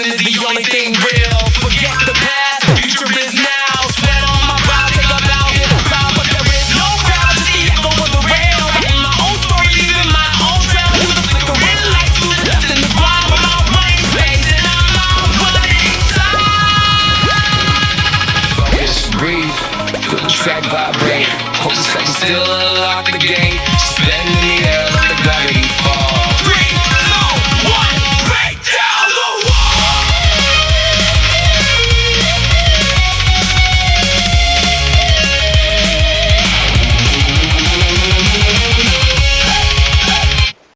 present is the only thing real. Forget the past, the future is now. Sweat on my brow, take a bow, hit the crowd, but there is no crowd, just the echo of the rail. Writing my own story, leaving my own trail. Through the flickering lights, through the dust and the grime. I'm out running space and I'm out running time. Focus, breathe, feel the track vibrate. Hold the second still.